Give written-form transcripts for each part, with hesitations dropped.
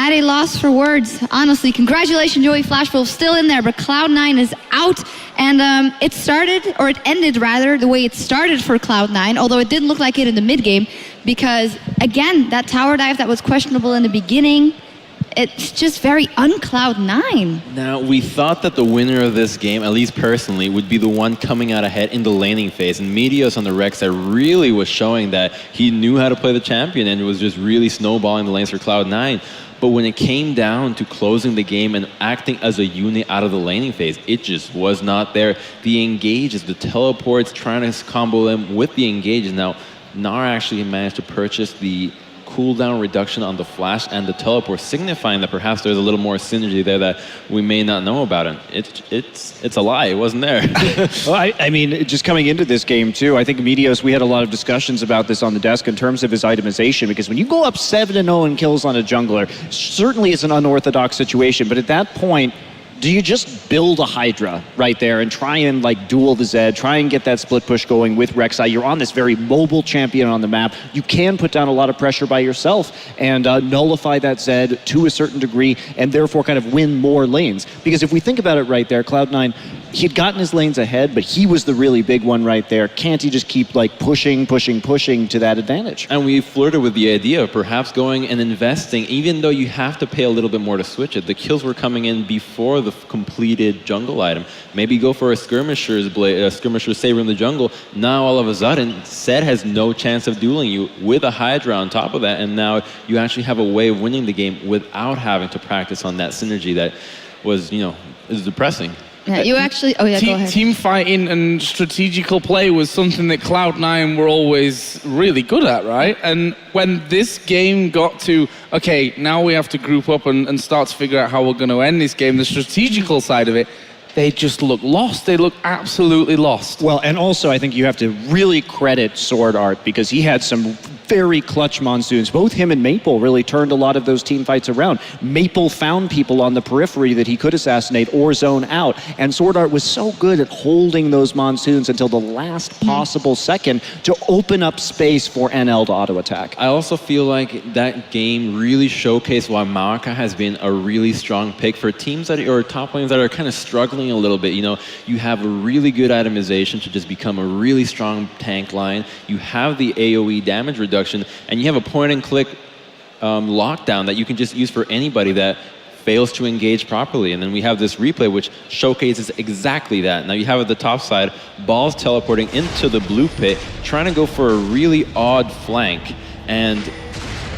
At a loss for words, honestly. Congratulations, Joey Flashwolf, still in there, but Cloud9 is out. And it ended rather, the way it started for Cloud9, although it didn't look like it in the mid-game, because, again, that tower dive that was questionable in the beginning, it's just very un-Cloud9. Now, we thought that the winner of this game, at least personally, would be the one coming out ahead in the laning phase. And Meteos on the Rex that really was showing that he knew how to play the champion and was just really snowballing the lanes for Cloud9. But when it came down to closing the game and acting as a unit out of the laning phase, it just was not there. The engages, the teleports, trying to combo them with the engages. Now, Gnar actually managed to purchase the cooldown reduction on the flash and the teleport, signifying that perhaps there's a little more synergy there that we may not know about. And it's a lie. It wasn't there. Well, I mean, just coming into this game too, I think Meteos, we had a lot of discussions about this on the desk in terms of his itemization, because when you go up 7-0 in kills on a jungler, certainly it's an unorthodox situation, but at that point, do you just build a Hydra right there and try and like duel the Zed, try and get that split push going with Rek'Sai? You're on this very mobile champion on the map. You can put down a lot of pressure by yourself and nullify that Zed to a certain degree and therefore kind of win more lanes. Because if we think about it right there, Cloud9, he'd gotten his lanes ahead, but he was the really big one right there. Can't he just keep like pushing to that advantage? And we flirted with the idea of perhaps going and investing, even though you have to pay a little bit more to switch it. The kills were coming in before the completed jungle item. Maybe go for a skirmisher's blade, a skirmisher's saber in the jungle. Now all of a sudden, Zed has no chance of dueling you with a Hydra on top of that, and now you actually have a way of winning the game without having to practice on that synergy that was, you know, is depressing. Yeah, you actually, go ahead. Team fighting and strategical play was something that Cloud9 were always really good at, right? And when this game got to, okay, now we have to group up and start to figure out how we're going to end this game, the strategical side of it, they just look lost. They look absolutely lost. Well, and also I think you have to really credit Sword Art, because he had some very clutch monsoons. Both him and Maple really turned a lot of those team fights around. Maple found people on the periphery that he could assassinate or zone out, and Sword Art was so good at holding those monsoons until the last possible second to open up space for NL to auto-attack. I also feel like that game really showcased why Maokai has been a really strong pick for teams that or top lanes that are kind of struggling a little bit. You know, you have a really good itemization to just become a really strong tank line. You have the AoE damage reduction, and you have a point-and-click lockdown that you can just use for anybody that fails to engage properly. And then we have this replay which showcases exactly that. Now you have at the top side, Balls teleporting into the blue pit, trying to go for a really odd flank. And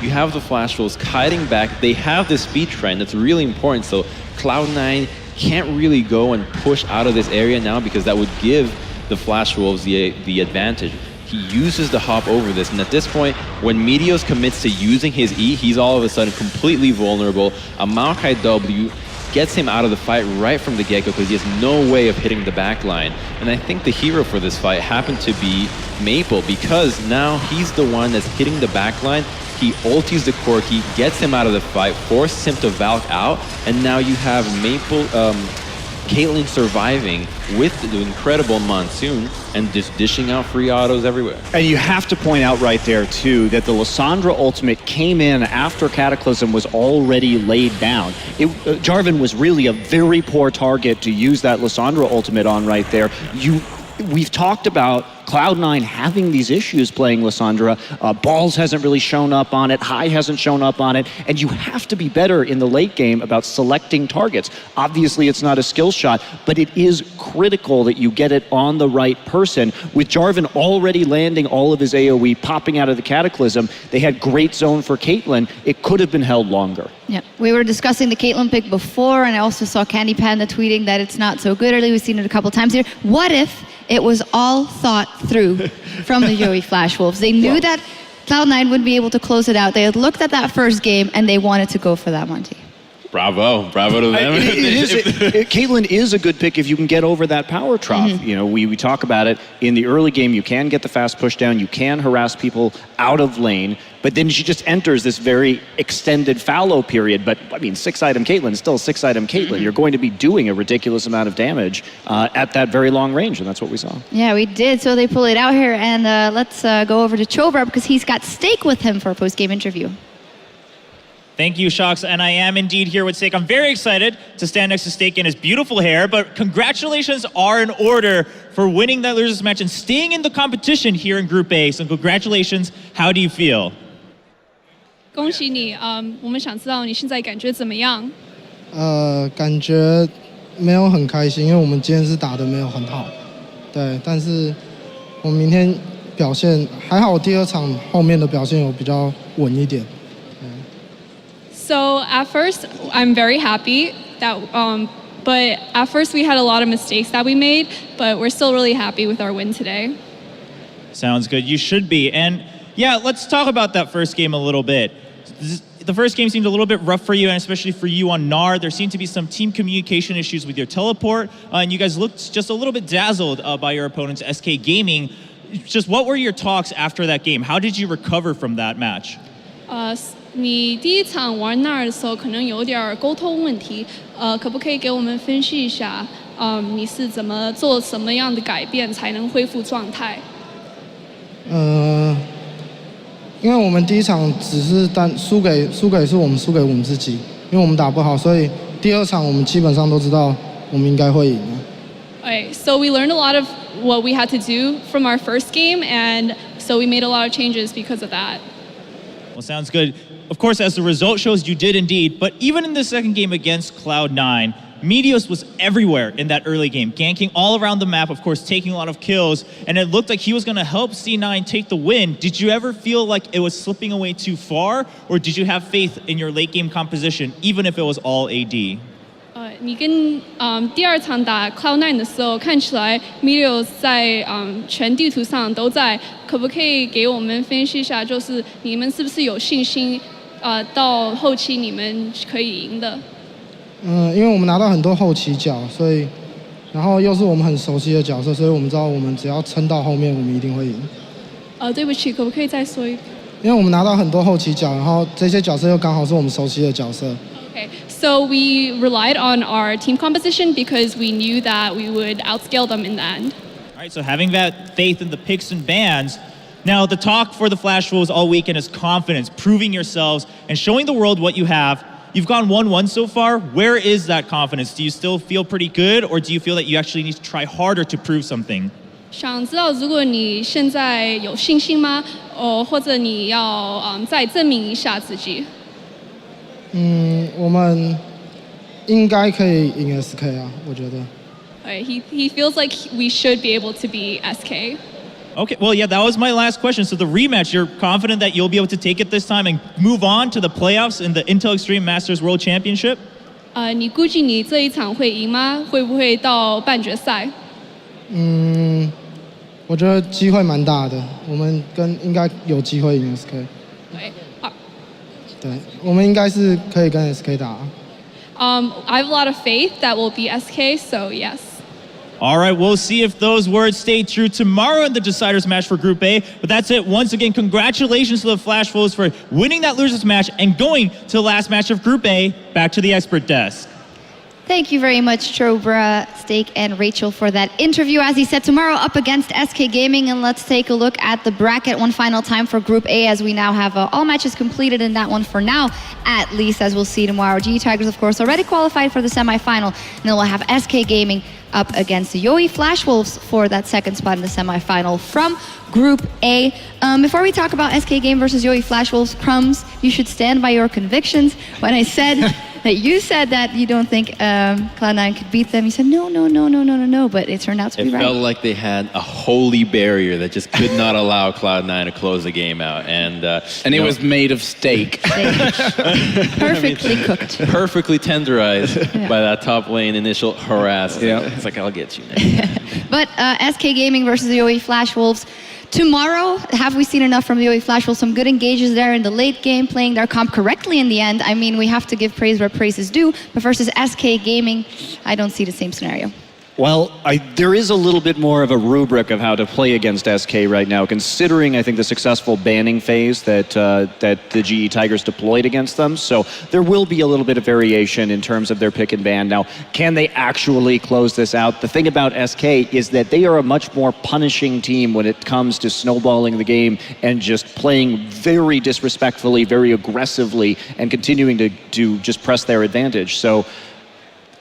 you have the Flash Wolves kiting back. They have this speed trend that's really important, so Cloud9 can't really go and push out of this area now, because that would give the Flash Wolves the advantage. He uses the hop over this, and at this point, when Meteos commits to using his E, he's all of a sudden completely vulnerable. A Maokai W gets him out of the fight right from the get-go, because he has no way of hitting the back line. And I think the hero for this fight happened to be Maple, because now he's the one that's hitting the back line. He ultis the Corki, gets him out of the fight, forces him to Valk out, and now you have Maple, Caitlyn surviving with the incredible monsoon and just dishing out free autos everywhere. And you have to point out right there too that the Lissandra ultimate came in after Cataclysm was already laid down. Jarvan was really a very poor target to use that Lissandra ultimate on right there. We've talked about Cloud9 having these issues playing Lissandra. Balls hasn't really shown up on it. High hasn't shown up on it. And you have to be better in the late game about selecting targets. Obviously, it's not a skill shot, but it is critical that you get it on the right person. With Jarvan already landing all of his AoE, popping out of the Cataclysm, they had great zone for Caitlyn. It could have been held longer. Yeah, we were discussing the Caitlyn pick before, and I also saw Candy Panda tweeting that it's not so good early. We've seen it a couple times here. What if it was all thought through from the Joey Flash Wolves? They knew that Cloud9 wouldn't be able to close it out. They had looked at that first game, and they wanted to go for that, Monty. Bravo to them. Caitlyn is a good pick if you can get over that power trough. You know, we talk about it in the early game. You can get the fast push down. You can harass people out of lane. But then she just enters this very extended fallow period. But I mean, 6-item Caitlyn is still a 6-item Caitlyn. You're going to be doing a ridiculous amount of damage at that very long range, and that's what we saw. Yeah, we did. So they pull it out here, and let's go over to Chover because he's got Steak with him for a post-game interview. Thank you, Shox. And I am indeed here with Steak. I'm very excited to stand next to Steak in his beautiful hair, but congratulations are in order for winning that losers match and staying in the competition here in Group A. So congratulations. How do you feel? 恭喜你，我们想知道你现在感觉怎么样？感觉没有很开心，因为我们今天是打得没有很好，对，但是我们明天表现还好，第二场后面的表现有比较稳一点。So at first, I'm very happy that, but at first we had a lot of mistakes that we made, but we're still really happy with our win today. Sounds good. You should be. And yeah, let's talk about that first game a little bit. The first game seemed a little bit rough for you, and especially for you on NAR. There seemed to be some team communication issues with your teleport, and you guys looked just a little bit dazzled by your opponents, SK Gaming. Just what were your talks after that game? How did you recover from that match? 你第一场玩那儿的时候可能有点沟通问题，可不可以给我们分析一下，你是怎么做什么样的改变才能恢复状态？因为我们第一场只是输给是我们输给我们自己，因为我们打不好，所以第二场我们基本上都知道我们应该会赢。Okay, so we learned a lot of what we had to do from our first game, and so we made a lot of changes because of that. Well, sounds good. Of course, as the result shows, you did indeed. But even in the second game against Cloud9, Meteos was everywhere in that early game, ganking all around the map, of course, taking a lot of kills, and it looked like he was going to help C9 take the win. Did you ever feel like it was slipping away too far, or did you have faith in your late game composition, even if it was all AD? 你跟第二场打 Cloud9 的时候，看起来 Meteos 在全地图上都在，可不可以给我们分析一下，就是你们是不是有信心，到后期你们可以赢的？因为我们拿到很多后期角，所以，然后又是我们很熟悉的角色，所以我们知道我们只要撑到后面，我们一定会赢。对不起，可不可以再说一遍？因为我们拿到很多后期角，然后这些角色又刚好是我们熟悉的角色。Okay, so we relied on our team composition because we knew that we would outscale them in the end. All right, so having that faith in the picks and bans. Now, the talk for the Flash Wolves all weekend is confidence, proving yourselves, and showing the world what you have. You've gone 1-1 so far. Where is that confidence? Do you still feel pretty good, or do you feel that you actually need to try harder to prove something? 想知道如果你现在有信心吗？或者你要再证明一下自己？我们应该可以赢 SK 啊，我觉得。He feels like we should be able to beat SK. Okay, well, yeah, that was my last question. So the rematch, you're confident that you'll be able to take it this time and move on to the playoffs in the Intel Extreme Masters World Championship? 你估计你这一场会赢吗？会不会到半决赛？我觉得机会蛮大的，我们应该有机会赢 SK。对，我们应该是可以跟 SK 打。I have a lot of faith that we'll beat SK, so yes. All right, we'll see if those words stay true tomorrow in the deciders match for Group A. But that's it. Once again, congratulations to the Flash Wolves for winning that losers match and going to the last match of Group A. Back to the expert desk. Thank you very much, Chobra, Steak, and Rachel for that interview. As he said, tomorrow up against SK Gaming, and let's take a look at the bracket one final time for Group A, as we now have all matches completed in that one for now, at least, as we'll see tomorrow. GE Tigers, of course, already qualified for the semifinal, and then we'll have SK Gaming up against the Yoi Flash Wolves for that second spot in the semifinal from Group A. Before we talk about SK Game versus Yoi Flash Wolves, Crumbs, you should stand by your convictions. When I said that you said that you don't think Cloud9 could beat them, you said no, but it turned out to be right. It felt like they had a holy barrier that just could not allow Cloud9 to close the game out, and it was made of steak. Perfectly cooked. Perfectly tenderized by that top lane initial harass. Yeah. It's like, I'll get you, man. But SK Gaming versus the Yoi Flash Wolves. Tomorrow, have we seen enough from the Yoi Flash Wolves? Some good engages there in the late game, playing their comp correctly in the end. I mean, we have to give praise where praise is due. But versus SK Gaming, I don't see the same scenario. Well, there is a little bit more of a rubric of how to play against SK right now, considering, I think, the successful banning phase that the GE Tigers deployed against them. So there will be a little bit of variation in terms of their pick and ban. Now, can they actually close this out? The thing about SK is that they are a much more punishing team when it comes to snowballing the game and just playing very disrespectfully, very aggressively, and continuing to just press their advantage. So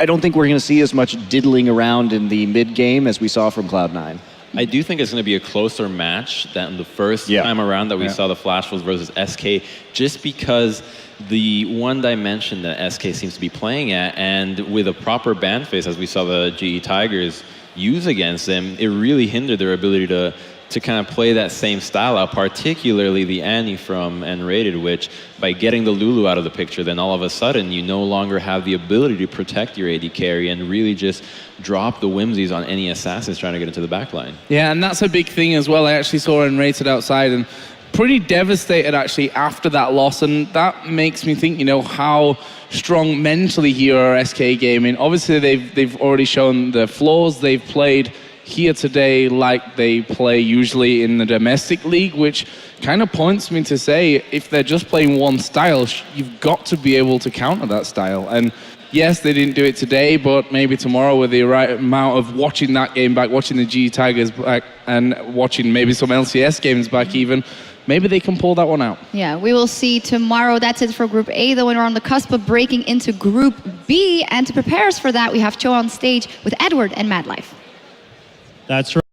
I don't think we're going to see as much diddling around in the mid-game as we saw from Cloud9. I do think it's going to be a closer match than the first time around that we saw the Flash Wolves versus SK, just because the one dimension that SK seems to be playing at, and with a proper ban phase, as we saw the GE Tigers use against them, it really hindered their ability to kind of play that same style out, particularly the Annie from N-Rated, which by getting the Lulu out of the picture, then all of a sudden you no longer have the ability to protect your AD carry and really just drop the whimsies on any assassins trying to get into the backline. Yeah, and that's a big thing as well. I actually saw N-Rated outside and pretty devastated actually after that loss, and that makes me think, you know, how strong mentally here are SK Gaming. Obviously they've already shown the flaws. They've played here today like they play usually in the domestic league, which kind of points me to say if they're just playing one style, you've got to be able to counter that style. And yes, they didn't do it today, but maybe tomorrow with the right amount of watching that game back, watching the G Tigers back, and watching maybe some LCS games back even, maybe they can pull that one out. Yeah, we will see tomorrow. That's it for Group A, though, when we're on the cusp of breaking into Group B. And to prepare us for that, we have Cho on stage with Edward and Mad Life. That's right.